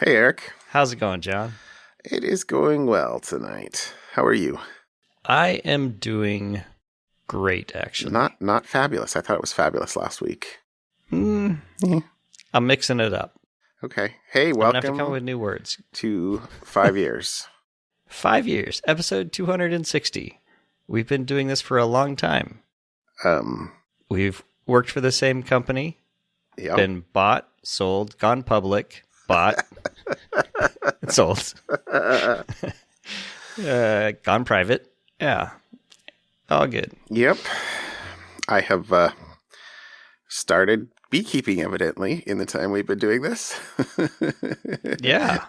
Hey, Eric. How's it going, John? It is going well tonight. How are you? I am doing great, actually. Not fabulous. I thought it was fabulous last week. Mm, Eh, I'm mixing it up. Okay. Hey, I'm gonna have to welcome come up with new words. to 5 years. 5 years, episode 260. We've been doing this for a long time. Um, We've worked for the same company, yeah. been bought, sold, gone public, bought, sold, gone private. Yeah, all good. Yep. I have started beekeeping, evidently, in the time we've been doing this. Yeah.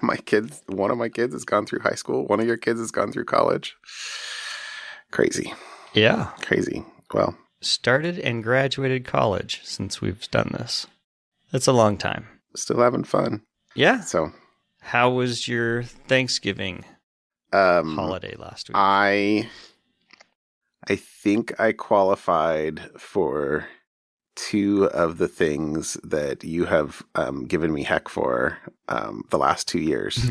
One of my kids has gone through high school. One of your kids has gone through college. Crazy. Yeah. Crazy. Well, Started and graduated college since we've done this. That's a long time. still having fun. Yeah. So, How was your Thanksgiving holiday last week? I think I qualified for two of the things that you have given me heck for the last 2 years.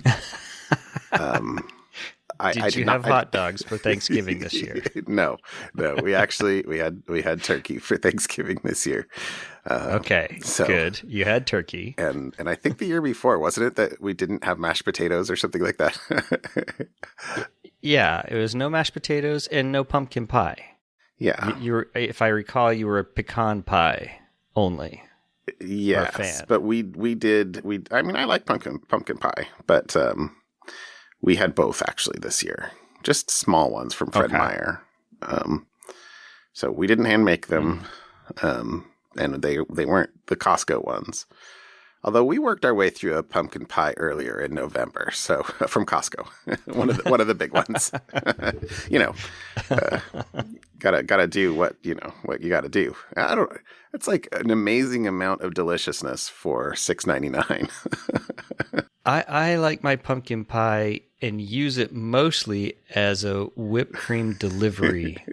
Did you have hot dogs for Thanksgiving this year? No. We had turkey for Thanksgiving this year. Okay, so- good. You had turkey. And I think the year before, wasn't it that we didn't have mashed potatoes or something like that? Yeah, it was no mashed potatoes and no pumpkin pie. Yeah. You were, if I recall, you were a pecan pie only. Yes, fan. but I mean, I like pumpkin pie, but we had both actually this year, just small ones from Fred Okay. Meyer. So we didn't hand make them, and they weren't the Costco ones. Although we worked our way through a pumpkin pie earlier in November, so from Costco, one of the big ones. Gotta do what you gotta do. I don't. It's like an amazing amount of deliciousness for $6.99. I like my pumpkin pie and use it mostly as a whipped cream delivery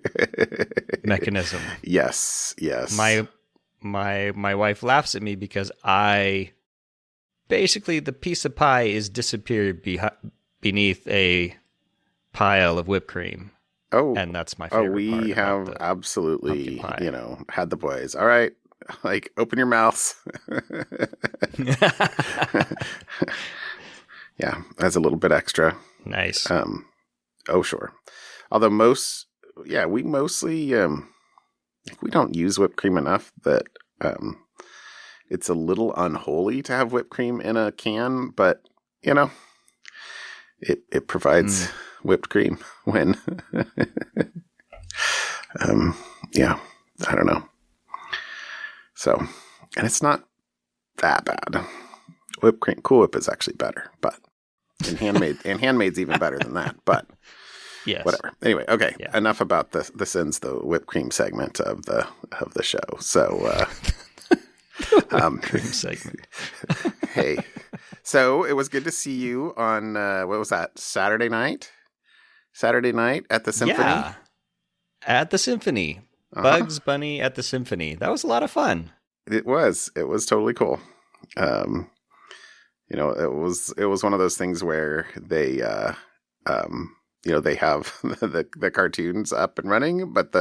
mechanism. Yes. My wife laughs at me because basically the piece of pie is disappeared beneath a pile of whipped cream. Oh, And that's my favorite part. we about have the absolutely, pumpkin pie. had the boys. All right, like open your mouths. Yeah, that's a little bit extra. Nice. Oh, sure. Although we mostly, we don't use whipped cream enough that it's a little unholy to have whipped cream in a can, but it provides whipped cream when, yeah, I don't know. So, and it's not that bad. Whipped cream, Cool Whip is actually better, but and Handmade's even better than that, but Yes. whatever. Anyway, okay. Yeah. Enough about the whipped cream segment of the show. So, Cream segment. hey, so it was good to see you on what was that? Saturday night at the Symphony. Yeah. At the Symphony. Uh-huh. Bugs Bunny at the Symphony. That was a lot of fun. It was totally cool. It was one of those things where they they have the cartoons up and running, but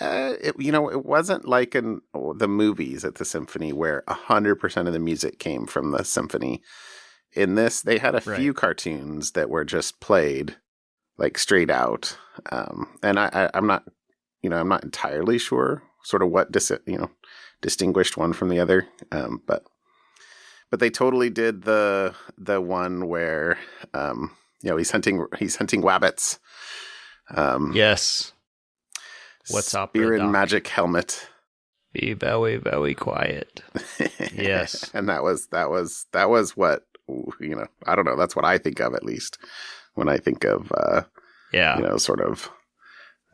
it wasn't like the movies at the Symphony where 100% of the music came from the symphony. In this, they had a few cartoons that were just played like straight out. And I'm not entirely sure sort of what distinguished one from the other. But they totally did the one where he's hunting wabbits. Yes. What's up, Spear and Doc? magic helmet. Be very, very quiet. Yes. And that was what I don't know. That's what I think of, at least when I think of sort of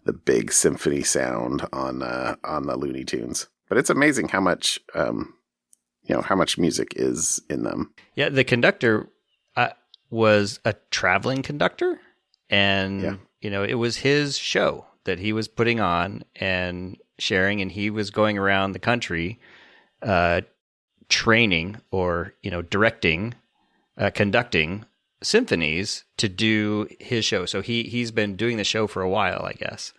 the big symphony sound on the Looney Tunes. But it's amazing how much how much music is in them. Yeah, the conductor was a traveling conductor, and it was his show that he was putting on and sharing, and he was going around the country training or directing conducting symphonies to do his show. So he's been doing the show for a while, I guess.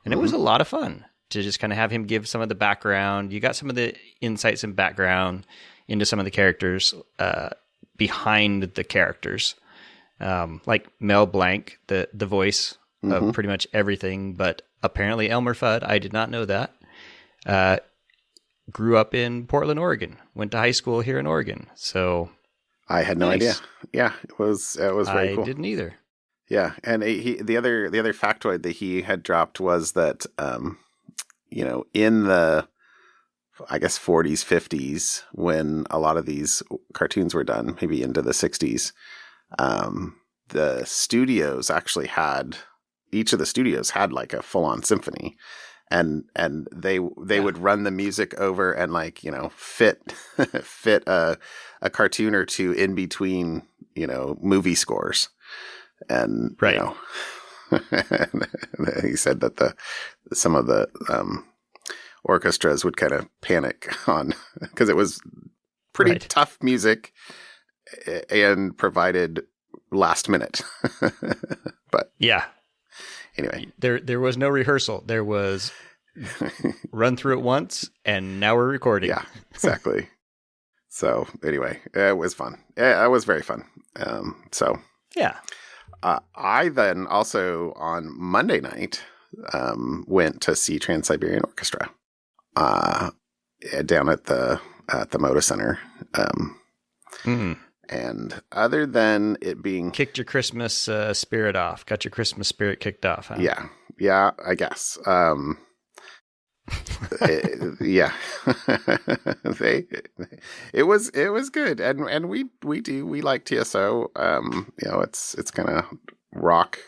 And it was a lot of fun to just kind of have him give some of the background. You got some of the insights and background into some of the characters behind the characters. Like Mel Blanc, the voice of pretty much everything, but apparently Elmer Fudd, I did not know that, grew up in Portland, Oregon, went to high school here in Oregon. So I had no idea. Yeah, it was very cool. I didn't either. Yeah, and the other factoid that he had dropped was that in the, I guess, 40s, 50s, when a lot of these cartoons were done, maybe into the 60s, the studios actually each of the studios had like a full-on symphony, and they would run the music over and fit a cartoon or two in between movie scores. And he said that some of the orchestras would kind of panic on, because it was pretty tough music and provided last minute. But yeah, anyway, there was no rehearsal. There was run through it once, and now we're recording. Yeah, exactly. So anyway, it was fun. It was very fun. Yeah. I then also on Monday night went to see Trans-Siberian Orchestra down at the Moda Center. And other than it being... Kicked your Christmas spirit off. Got your Christmas spirit kicked off, huh? Yeah, I guess. Yeah. It was good. And we like TSO. It's kind of rock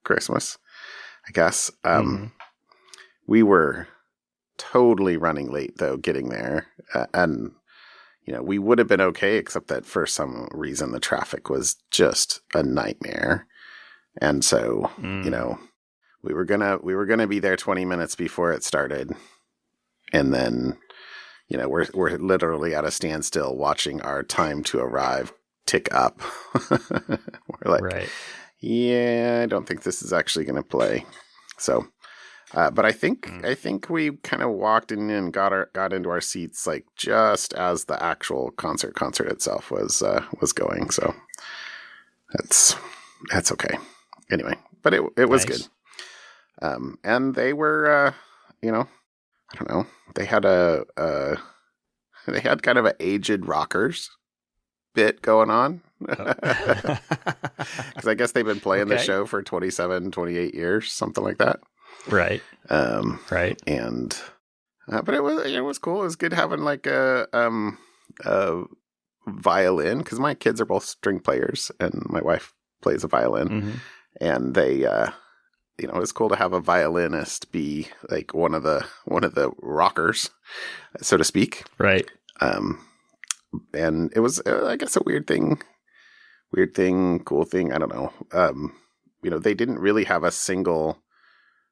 Christmas, I guess. We were totally running late though getting there. And we would have been okay, except that for some reason the traffic was just a nightmare. And so, we were gonna be there 20 minutes before it started, and then, we're literally at a standstill watching our time to arrive tick up. We're like, yeah, I don't think this is actually gonna play. So, but I think we kind of walked in and got into our seats like just as the actual concert itself was going. So that's okay. Anyway, but it was good. And they were, I don't know, they had they had kind of an aged rockers bit going on. Because I guess they've been playing the show for 27, 28 years, something like that. Right. Right. And, but it was cool. It was good having like a violin, because my kids are both string players and my wife plays a violin, and they, it was cool to have a violinist be like one of the rockers, so to speak. Right. And it was, I guess, a weird thing, cool thing. I don't know. They didn't really have a single,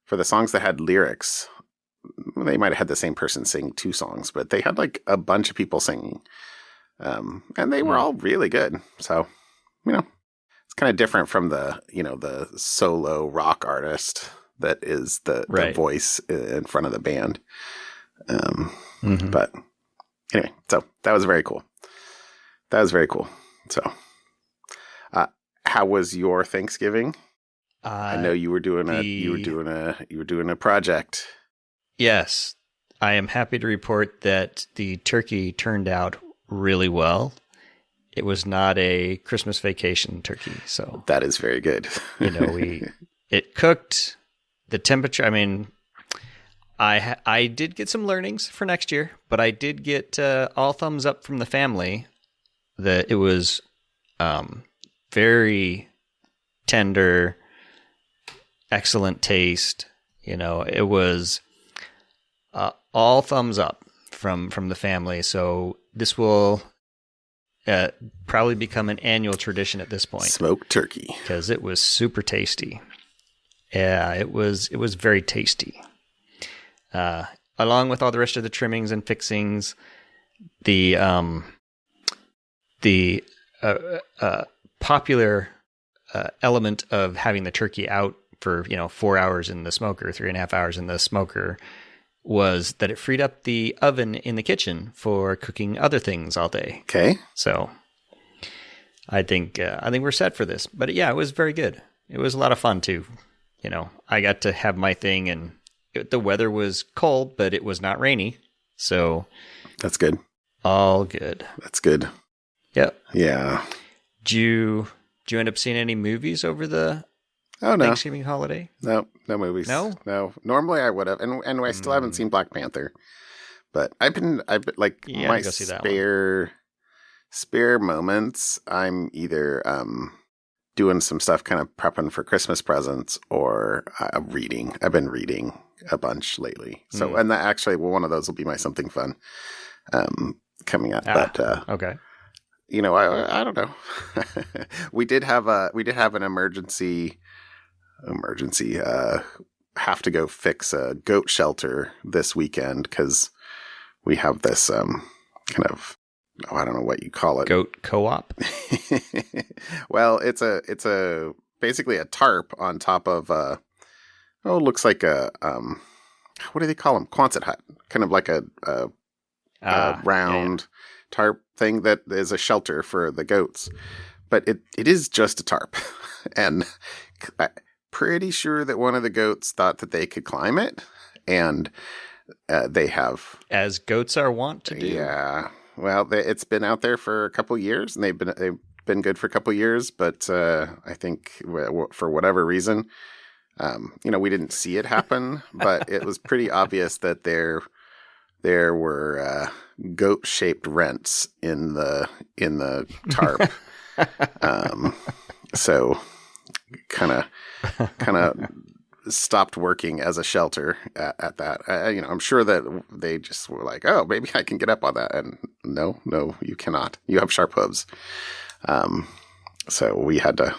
for the songs that had lyrics, they might have had the same person sing two songs, but they had like a bunch of people singing. And they were all really good. So, it's kind of different from the, the solo rock artist that is the voice in front of the band. But anyway, so that was very cool. So, how was your Thanksgiving? I know you were doing a project. Yes, I am happy to report that the turkey turned out really well. It was not a Christmas vacation turkey, so that is very good. It cooked. The temperature. I mean, I did get some learnings for next year, but I did get all thumbs up from the family that it was very tender, excellent taste. It was all thumbs up from the family. So this will probably become an annual tradition at this point. Smoked turkey, because it was super tasty. Yeah, it was very tasty. Along with all the rest of the trimmings and fixings, the popular element of having the turkey out for 4 hours in the smoker, 3.5 hours in the smoker, was that it freed up the oven in the kitchen for cooking other things all day. Okay. So I think we're set for this. But yeah, it was very good. It was a lot of fun too. I got to have my thing, and the weather was cold, but it was not rainy. So that's good. All good. That's good. Yep. Yeah. Did you end up seeing any movies over the Thanksgiving holiday? No movies. No. Normally I would have, and I still haven't seen Black Panther, but I've been like my spare moments. I'm either doing some stuff, kind of prepping for Christmas presents, or reading. I've been reading a bunch lately. So, and that actually, one of those will be my something fun coming up. But okay. I don't know. we did have an emergency have to go fix a goat shelter this weekend because we have this kind of, I don't know what you call it. Goat co-op. Well, it's basically a tarp on top of it looks like a what do they call them? Quonset hut, kind of like a round tarp thing that is a shelter for the goats, but it is just a tarp, and I'm pretty sure that one of the goats thought that they could climb it, and they have, as goats are wont to do. Yeah, well, it's been out there for a couple years, and they've been good for a couple years, but I think for whatever reason, we didn't see it happen, but it was pretty obvious that there were goat-shaped rents in the tarp. So kind of stopped working as a shelter at that. I'm sure that they just were like, oh, maybe I can get up on that. And no, you cannot. You have sharp hooves. So we had to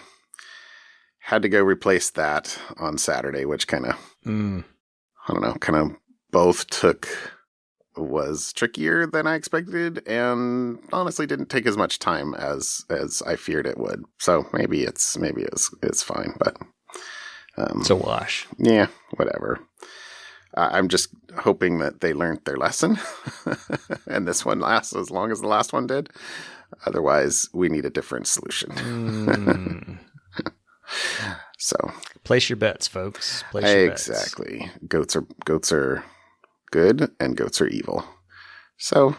go replace that on Saturday, which kind of, I don't know, kind of both was trickier than I expected, and honestly didn't take as much time as I feared it would. So maybe it's fine, but it's a wash. Yeah, whatever. I'm just hoping that they learned their lesson, and this one lasts as long as the last one did. Otherwise, we need a different solution. So place your bets, folks. Place your bets. Exactly. Goats are good, and goats are evil. So,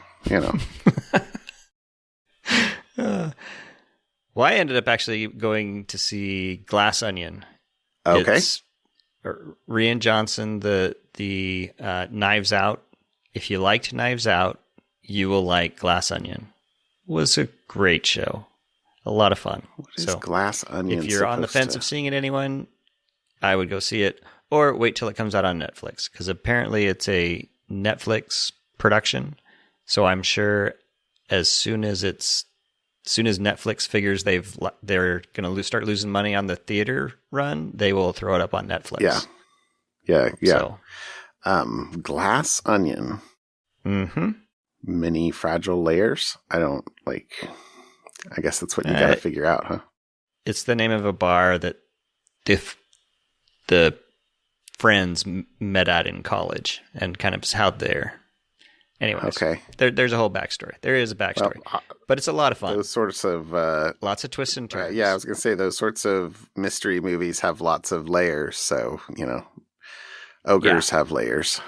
Well, I ended up actually going to see Glass Onion. Okay. It's Rian Johnson, the Knives Out. If you liked Knives Out, you will like Glass Onion. It was a great show. A lot of fun. What is Glass Onion? If you're on the fence of seeing it, anyone, I would go see it, or wait till it comes out on Netflix, because apparently it's a Netflix production. So I'm sure as soon as Netflix figures they're going to start losing money on the theater run, they will throw it up on Netflix. Yeah. So, Glass Onion. Mm-hmm. Many fragile layers. I guess that's what you got to figure out, huh? It's the name of a bar that the friends met at in college, and kind of how they're. Anyways, okay. There's a whole backstory. There is a backstory, but it's a lot of fun. Those sorts of lots of twists and turns. Yeah, I was gonna say those sorts of mystery movies have lots of layers. So ogres have layers.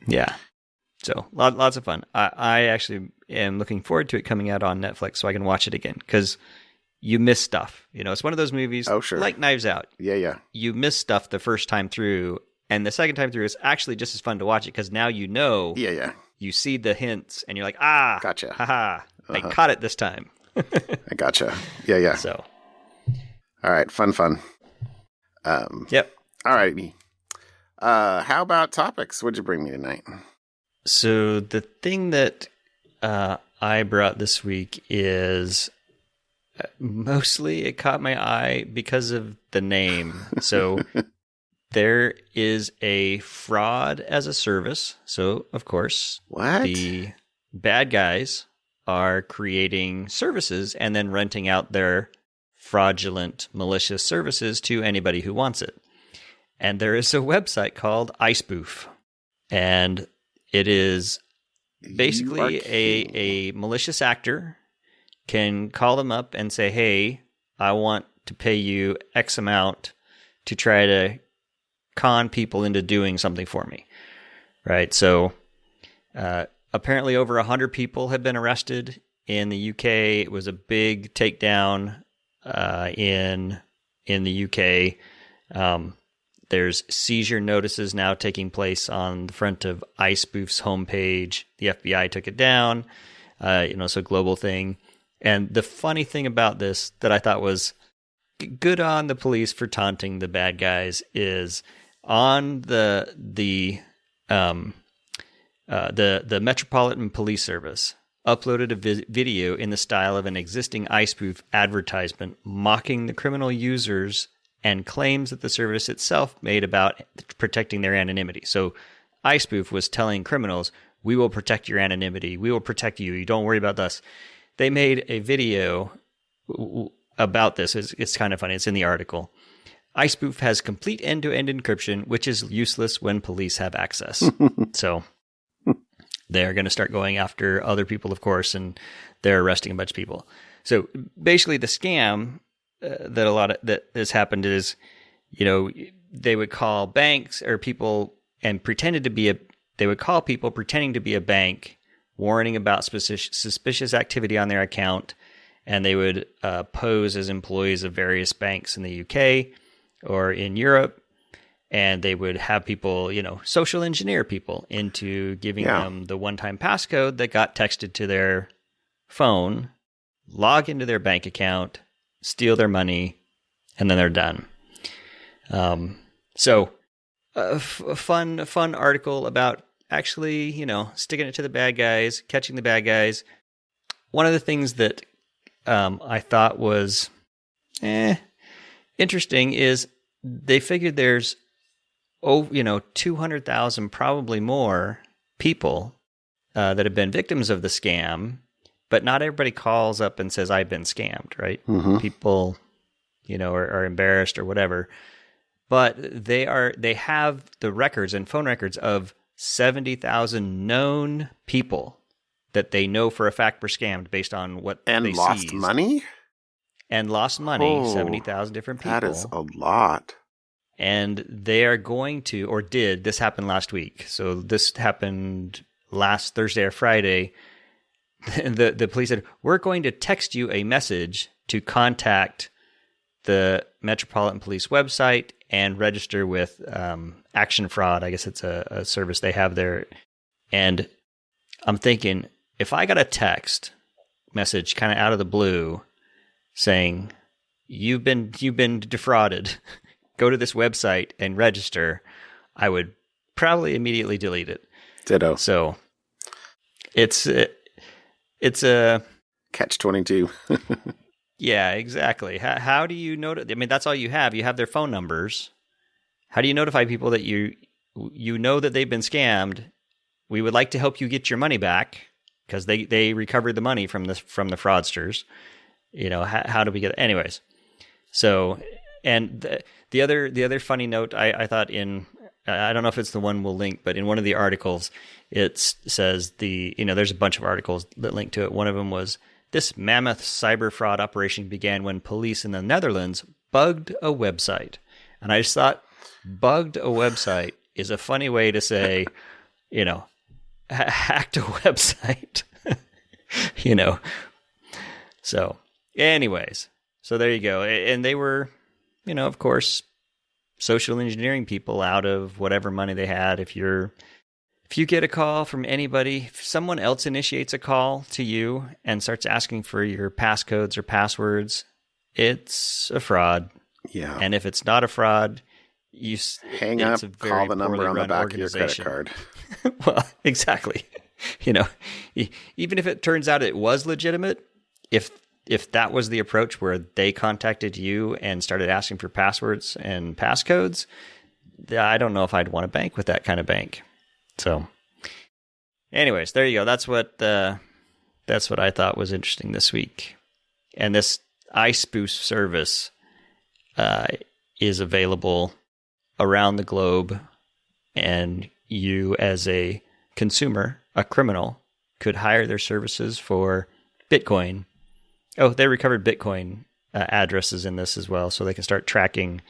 Yeah. So lots of fun. I actually am looking forward to it coming out on Netflix so I can watch it again, because you miss stuff. It's one of those movies like Knives Out. Yeah. You miss stuff the first time through, and the second time through is actually just as fun to watch it, because now Yeah. You see the hints, and you're like, gotcha. Haha, I caught it this time. I gotcha. Yeah. So. All right, fun. Yep. All righty. How about topics? What'd you bring me tonight? So the thing that I brought this week is mostly it caught my eye because of the name. So there is a fraud as a service. So, of course, what? The bad guys are creating services and then renting out their fraudulent, malicious services to anybody who wants it. And there is a website called iSpoof. And it is basically a malicious actor can call them up and say, hey, I want to pay you X amount to try to con people into doing something for me. Right? So apparently over 100 people have been arrested in the UK. It was a big takedown in the UK. There's seizure notices now taking place on the front of iSpoof's homepage. The FBI took it down. So global thing. And the funny thing about this that I thought was good on the police for taunting the bad guys is on the Metropolitan Police Service uploaded a video in the style of an existing iSpoof advertisement mocking the criminal users and claims that the service itself made about protecting their anonymity. So iSpoof was telling criminals, we will protect your anonymity. We will protect you. You don't worry about us. They made a video about this. It's kind of funny. It's in the article. iSpoof has complete end-to-end encryption, which is useless when police have access. So they're going to start going after other people, of course, and they're arresting a bunch of people. So basically the scam that has happened is, they would call banks or people and they would call people pretending to be a bank, warning about suspicious activity on their account, and they would pose as employees of various banks in the UK or in Europe, and they would have people, social engineer people into giving them the one-time passcode that got texted to their phone, log into their bank account, steal their money, and then they're done. So a fun article about actually, sticking it to the bad guys, catching the bad guys. One of the things that I thought was interesting is they figured there's 200,000, probably more people that have been victims of the scam, but not everybody calls up and says, I've been scammed, right? Mm-hmm. People, are embarrassed or whatever. But they have the records and phone records of 70,000 known people that they know for a fact were scammed based on what they seized. And lost money? And lost money, 70,000 different people. That is a lot. And they are going to, or did, this happened last week. So this happened last Thursday or Friday. The police said, we're going to text you a message to contact the Metropolitan Police website and register with Action Fraud. I guess it's a service they have there. And I'm thinking, if I got a text message kind of out of the blue saying, you've been defrauded, go to this website and register, I would probably immediately delete it. Ditto. So it's a catch-22. Yeah, exactly. How do you know? I mean, that's all you have. You have their phone numbers. How do you notify people that you know that they've been scammed? We would like to help you get your money back because they recovered the money from the fraudsters. How do we get? Anyways, so and the other funny note I thought I don't know if it's the one we'll link, but in one of the articles it says there's a bunch of articles that link to it. One of them was, this mammoth cyber fraud operation began when police in the Netherlands bugged a website. And I just thought, bugged a website is a funny way to say, hacked a website. So anyways, so there you go. And they were, of course, social engineering people out of whatever money they had. If you get a call from anybody, if someone else initiates a call to you and starts asking for your passcodes or passwords, it's a fraud. Yeah. And if it's not a fraud, you hang up, call the number on the back of your credit card. Well, exactly. Even if it turns out it was legitimate, if that was the approach where they contacted you and started asking for passwords and passcodes, I don't know if I'd want to bank with that kind of bank. So anyways, there you go. That's what That's what I thought was interesting this week. And this iSpoof service is available around the globe, and you as a consumer, a criminal, could hire their services for Bitcoin. Oh, they recovered Bitcoin addresses in this as well, so they can start tracking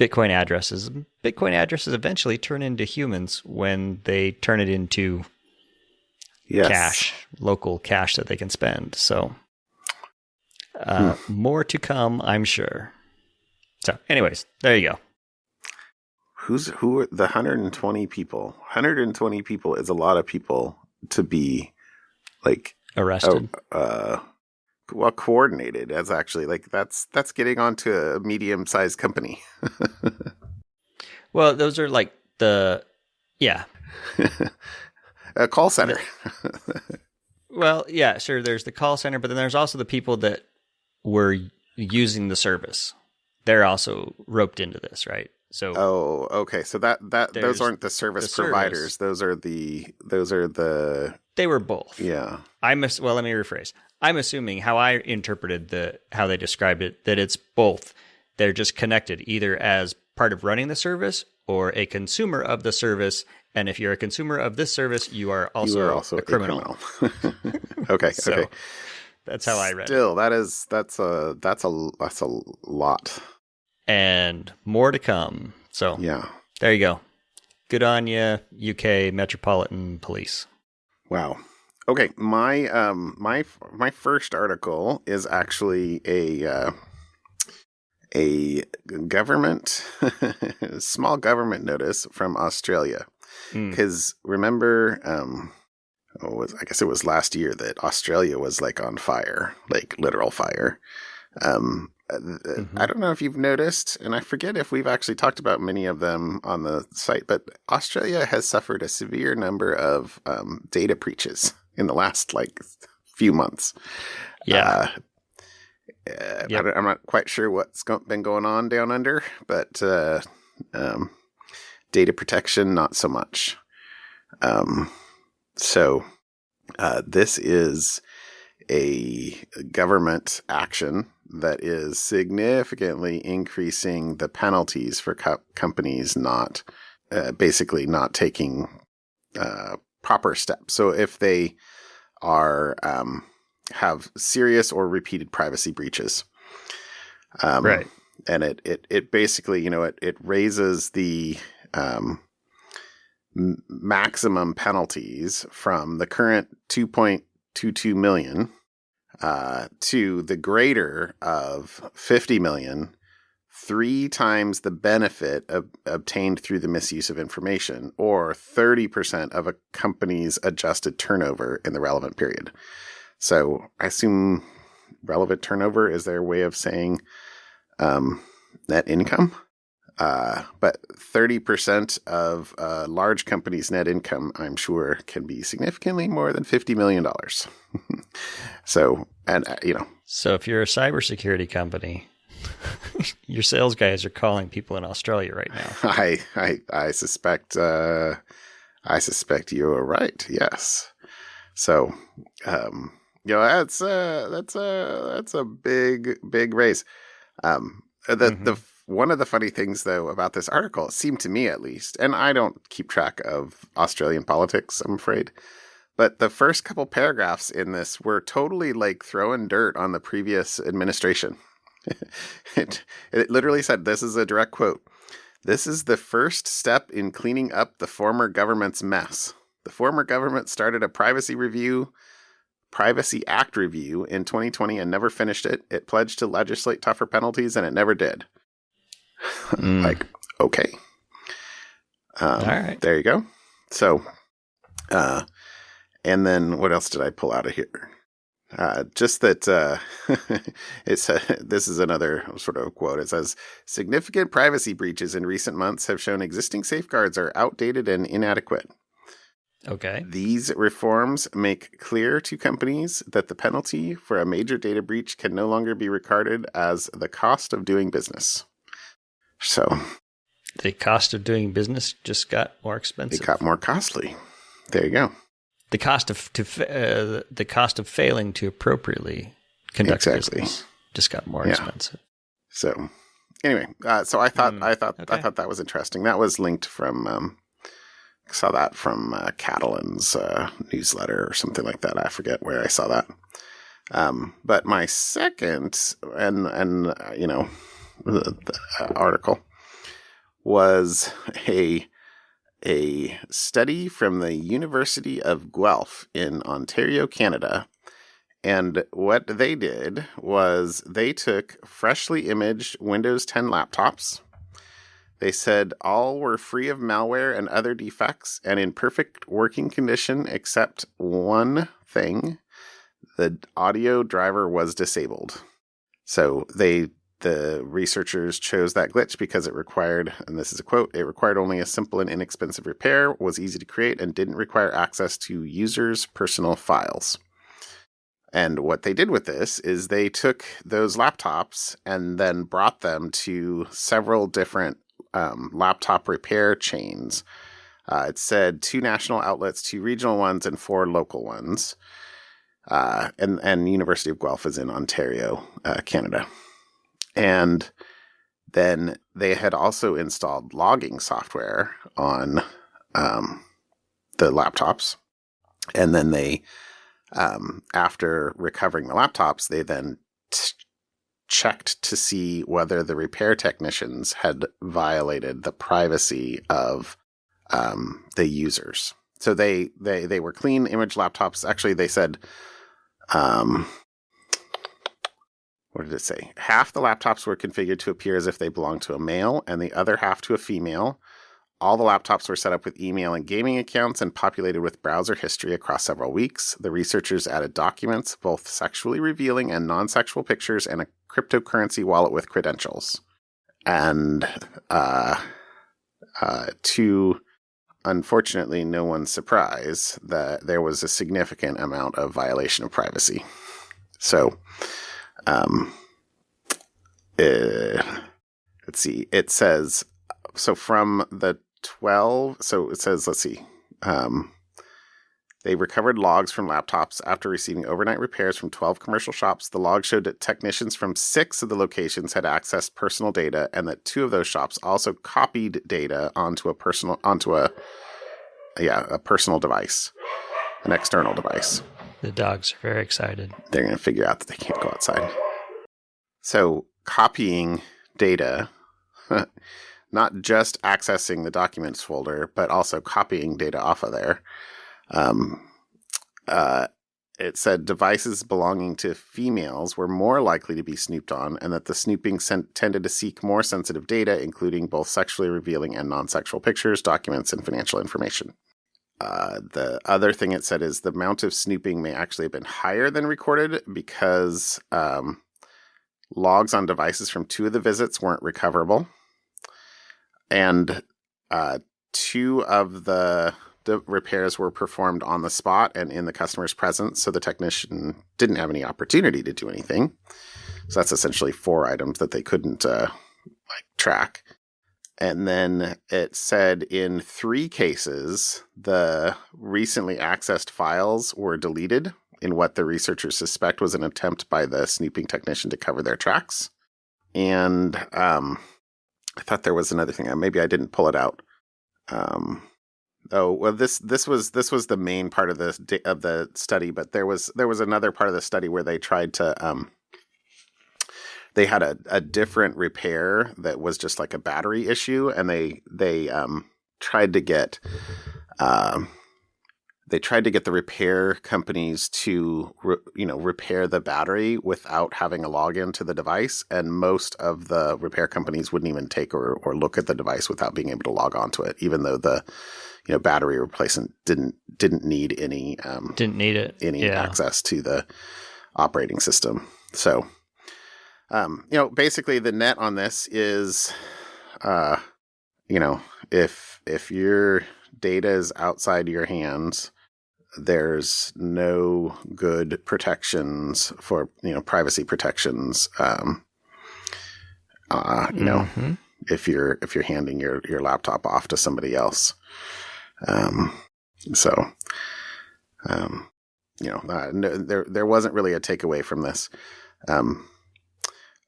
Bitcoin addresses. Bitcoin addresses eventually turn into humans when they turn it into cash, local cash that they can spend. So more to come, I'm sure. So anyways, there you go. Who are the 120 people? 120 people is a lot of people to be like arrested. Well, coordinated as actually like that's getting onto a medium-sized company. Well, those are like a call center. Well, yeah, sure. There's the call center, but then there's also the people that were using the service. They're also roped into this, right? So, okay. So that those aren't the service providers. Those are the. They were both. Yeah. Well, let me rephrase. I'm assuming how I interpreted how they described it, that it's both. They're just connected either as part of running the service or a consumer of the service. And if you're a consumer of this service, you are also a criminal. Okay. So, okay. That's how I read it. Still, that's a lot. And more to come. So yeah, there you go. Good on you, UK Metropolitan Police. Wow. Okay, my first article is actually a government small government notice from Australia. Because remember, I guess it was last year that Australia was like on fire, like literal fire. I don't know if you've noticed, and I forget if we've actually talked about many of them on the site, but Australia has suffered a severe number of data breaches in the last few months. Yeah. Yep. I'm not quite sure what's been going on down under, but data protection, not so much. So this is a government action that is significantly increasing the penalties for companies basically not taking proper steps. So if they are have serious or repeated privacy breaches, right, and it basically it raises the maximum penalties from the current 2.22 million to the greater of 50 million, 3 times the benefit obtained through the misuse of information, or 30% of a company's adjusted turnover in the relevant period. So I assume relevant turnover is their way of saying net income. But 30% of a large company's net income, I'm sure, can be significantly more than $50 million. So, So if you're a cybersecurity company, your sales guys are calling people in Australia right now. I suspect you're right. Yes. So, that's a big raise. The one of the funny things, though, about this article, it seemed to me at least, and I don't keep track of Australian politics, I'm afraid, but the first couple paragraphs in this were totally throwing dirt on the previous administration. It literally said, this is a direct quote, "This is the first step in cleaning up the former government's mess. The former government started a Privacy Act review in 2020 and never finished it. It pledged to legislate tougher penalties and it never did." Okay. All right. There you go. So, and then what else did I pull out of here? Just that this is another sort of quote. It says, "Significant privacy breaches in recent months have shown existing safeguards are outdated and inadequate. Okay. These reforms make clear to companies that the penalty for a major data breach can no longer be regarded as the cost of doing business." So the cost of doing business just got more expensive. It got more costly. There you go. the cost of failing to appropriately conduct business just got more expensive. So anyway, so I thought that was interesting. That was linked from saw that from Catalan's newsletter or something like that. I forget where I saw that. But my second the article was a study from the University of Guelph in Ontario, Canada. And what they did was they took freshly imaged Windows 10 laptops. They said all were free of malware and other defects and in perfect working condition except one thing. The audio driver was disabled. So the researchers chose that glitch because it required, and this is a quote, it required only a simple and inexpensive repair, was easy to create, and didn't require access to users' personal files. And what they did with this is they took those laptops and then brought them to several different laptop repair chains. It said 2 national outlets, 2 regional ones, and 4 local ones. And University of Guelph is in Ontario, Canada. And then they had also installed logging software on the laptops. And then they, after recovering the laptops, they then checked to see whether the repair technicians had violated the privacy of the users. So they were clean image laptops. Actually, they said, what did it say? Half the laptops were configured to appear as if they belonged to a male and the other half to a female. All the laptops were set up with email and gaming accounts and populated with browser history across several weeks. The researchers added documents, both sexually revealing and non-sexual pictures, and a cryptocurrency wallet with credentials. And to, unfortunately, no one's surprise, that there was a significant amount of violation of privacy. So, let's see, it says, so from the 12, so it says, let's see, they recovered logs from laptops after receiving overnight repairs from 12 commercial shops. The logs showed that technicians from 6 of the locations had accessed personal data, and that 2 of those shops also copied data onto a personal device, an external device. The dogs are very excited. They're going to figure out that they can't go outside. So copying data, not just accessing the documents folder, but also copying data off of there. It said devices belonging to females were more likely to be snooped on, and that the snooping tended to seek more sensitive data, including both sexually revealing and non-sexual pictures, documents, and financial information. The other thing it said is the amount of snooping may actually have been higher than recorded because logs on devices from 2 of the visits weren't recoverable. And 2 of the repairs were performed on the spot and in the customer's presence, so the technician didn't have any opportunity to do anything. So that's essentially 4 items that they couldn't track. And then it said in 3 cases, the recently accessed files were deleted in what the researchers suspect was an attempt by the snooping technician to cover their tracks. And I thought there was another thing. Maybe I didn't pull it out. This was the main part of the study, but there was another part of the study where they tried to they had a different repair that was just like a battery issue, and they tried to get the repair companies to repair the battery without having a login to the device, and most of the repair companies wouldn't even take or look at the device without being able to log onto it, even though the battery replacement didn't need any access to the operating system. So basically the net on this is if your data is outside your hands, there's no good protections for, privacy protections. If you're handing your laptop off to somebody else. No, there wasn't really a takeaway from this.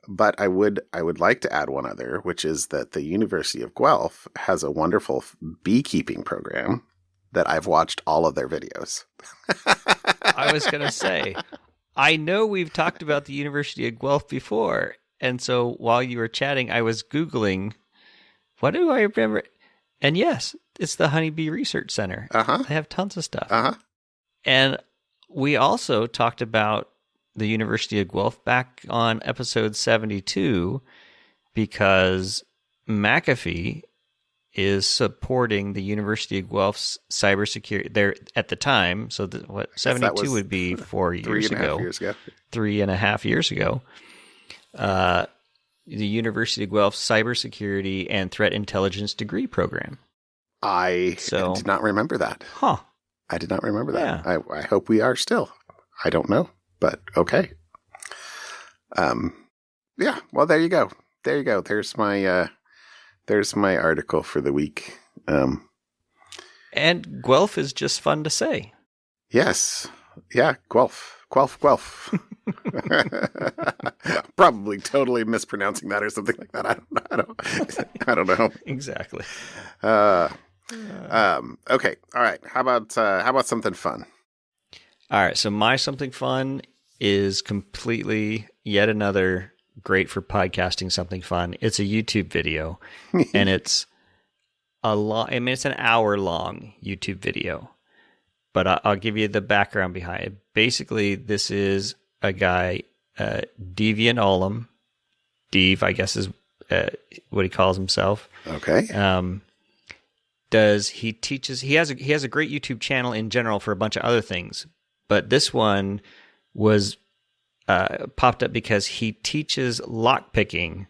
But I would like to add one other, which is that the University of Guelph has a wonderful beekeeping program that I've watched all of their videos. I was going to say, I know we've talked about the University of Guelph before. And so while you were chatting, I was Googling, what do I remember? And yes, it's the Honeybee Research Center. Uh-huh. They have tons of stuff. Uh-huh. And we also talked about the University of Guelph back on episode 72 because McAfee is supporting the University of Guelph's cybersecurity there at the time. So 72 would be 4 years ago. 3.5 years ago. The University of Guelph's cybersecurity and threat intelligence degree program. I did not remember that. Huh. I did not remember that. Yeah. I hope we are still. I don't know, but okay. Yeah. Well, there you go. There's my article for the week. And Guelph is just fun to say. Yes. Yeah. Guelph. Probably totally mispronouncing that or something like that. I don't know. Exactly. Okay. All right. How about something fun? All right. So my something fun is completely yet another great for podcasting something fun. It's a YouTube video, and it's it's an hour-long YouTube video. But I'll give you the background behind it. Basically, this is a guy, Deviant Ollam. Deve, I guess, is what he calls himself. Okay. He has a great YouTube channel in general for a bunch of other things, but this one was popped up because he teaches lockpicking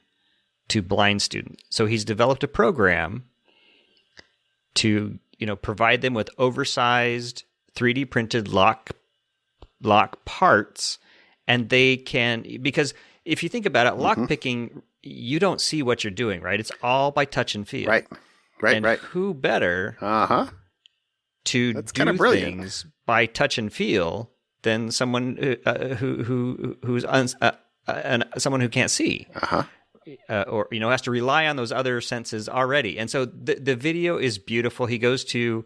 to blind students. So he's developed a program to provide them with oversized 3D printed lock parts, and they can, because if you think about it, lockpicking, you don't see what you're doing, right? It's all by touch and feel. Right. And who better to That's do things by touch and feel than someone who's someone who can't see, or has to rely on those other senses already. And so the video is beautiful. He goes to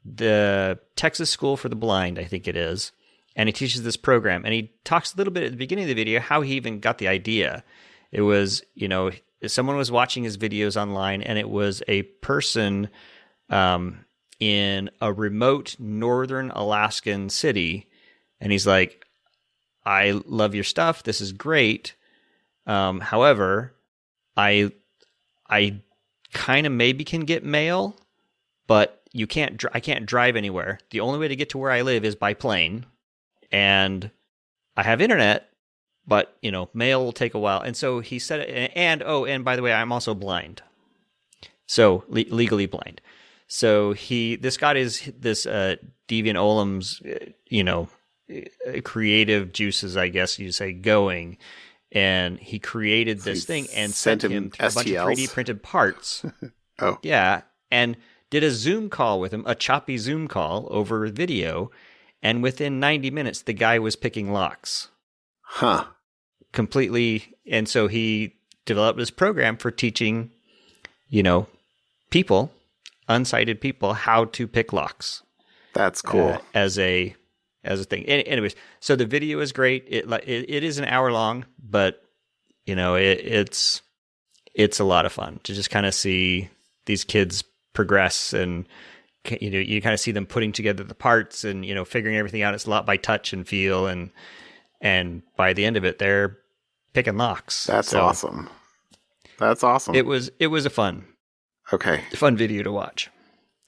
the Texas School for the Blind, I think it is, and he teaches this program. And he talks a little bit at the beginning of the video how he even got the idea. It was, someone was watching his videos online, and it was a person in a remote northern Alaskan city. And he's like, I love your stuff. This is great. However, I kind of maybe can get mail, but I can't drive anywhere. The only way to get to where I live is by plane. And I have internet, but, mail will take a while. And so he said, and by the way, I'm also blind. So legally blind. So this guy is this Deviant Ollam's, creative juices, I guess you say, going. And he created this thing and sent him a bunch of 3D printed parts. Oh. Yeah. And did a Zoom call with him, a choppy Zoom call over video. And within 90 minutes, the guy was picking locks. Huh. Completely. And so he developed this program for teaching, people, unsighted people, how to pick locks. That's cool. As a thing. Anyways, so the video is great. It is an hour long, but it's a lot of fun to just kind of see these kids progress, and you kind of see them putting together the parts and figuring everything out. It's a lot by touch and feel, and by the end of it, they're picking locks. That's awesome. That's awesome. It was a fun video to watch.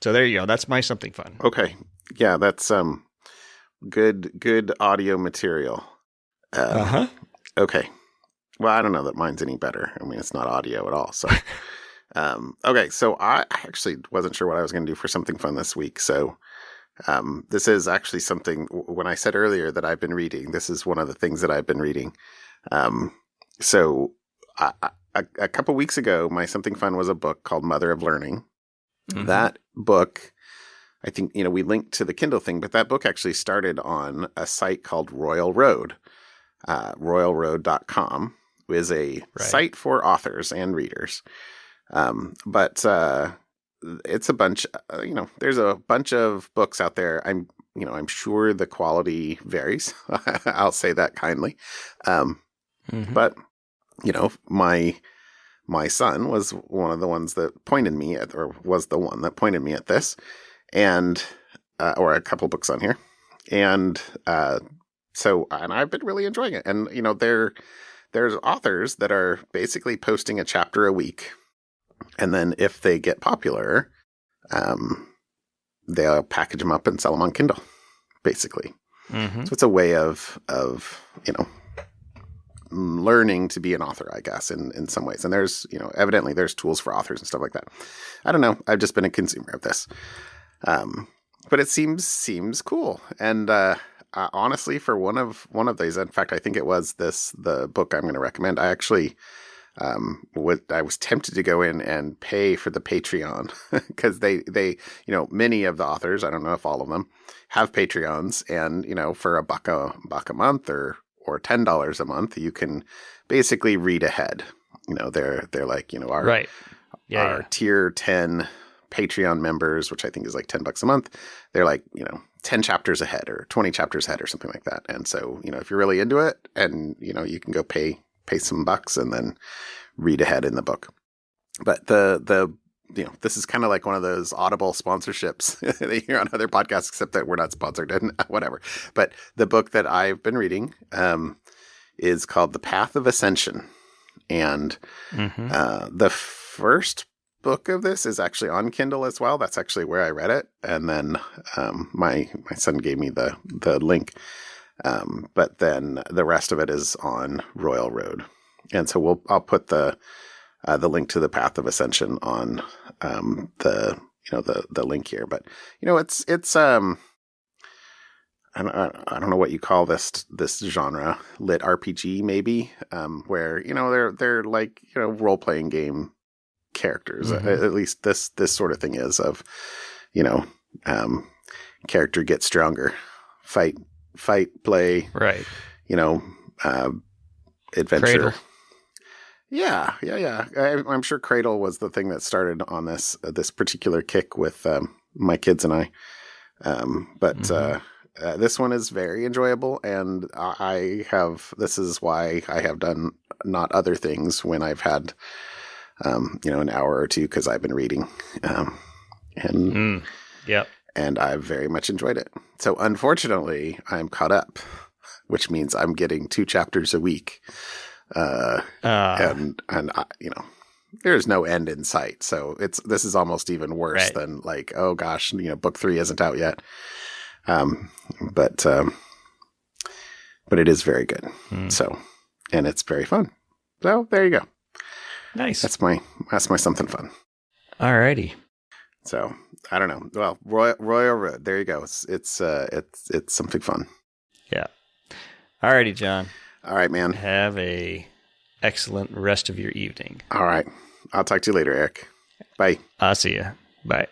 So there you go. That's my something fun. Okay. Yeah, that's good audio material. Okay. Well, I don't know that mine's any better. I mean, it's not audio at all. So, okay. So I actually wasn't sure what I was going to do for something fun this week. So, this is actually something, when I said earlier that I've been reading, this is one of the things that I've been reading. So a couple weeks ago, my something fun was a book called Mother of Learning. Mm-hmm. That book, I think, we linked to the Kindle thing, but that book actually started on a site called Roal Road. RoalRoad.com is a site for authors and readers. But it's a bunch, there's a bunch of books out there. I'm sure the quality varies. I'll say that kindly. But, my son was one of the ones that pointed me at, or was the one that pointed me at this, and or a couple books on here, and I've been really enjoying it. And there's authors that are basically posting a chapter a week, and then if they get popular, they'll package them up and sell them on Kindle, basically. So it's a way of learning to be an author, I guess, in some ways. And there's, evidently there's tools for authors and stuff like that. I don't know. I've just been a consumer of this. But it seems cool. And, honestly, for one of these, in fact, I think it was the book I'm going to recommend. I actually, I was tempted to go in and pay for the Patreon because they, many of the authors, I don't know if all of them, have Patreons, and, for a buck a month or $10 a month, you can basically read ahead. They're like, our tier 10 Patreon members, which I think is like $10 a month. They're like, 10 chapters ahead or 20 chapters ahead or something like that. And so, if you're really into it, and, you can go pay some bucks and then read ahead in the book. But this is kind of like one of those Audible sponsorships that you hear on other podcasts, except that we're not sponsored and whatever. But the book that I've been reading is called The Path of Ascension. And the first book of this is actually on Kindle as well. That's actually where I read it. And then my son gave me the link. But then the rest of it is on Roal Road. And so I'll put the link to The Path of Ascension on the link here. But it's I don't know what you call this genre, lit RPG maybe, where they're like role playing game characters. At least this sort of thing is of character gets stronger, fight, play, right? Adventure. Cradle. Yeah. I'm sure Cradle was the thing that started on this particular kick with my kids and I. But this one is very enjoyable, and this is why I have done not other things when I've had, an hour or two, because I've been reading. And I've very much enjoyed it. So unfortunately, I'm caught up, which means I'm getting 2 chapters a week. And there's no end in sight. So this is almost even worse than like, oh gosh, book 3 isn't out yet. But it is very good. So, and it's very fun. So there you go. Nice. That's my something fun. Alrighty. So I don't know. Well, Roal Road. There you go. It's something fun. Yeah. Alrighty, John. All right, man. Have a excellent rest of your evening. All right. I'll talk to you later, Eric. Bye. I'll see you. Bye.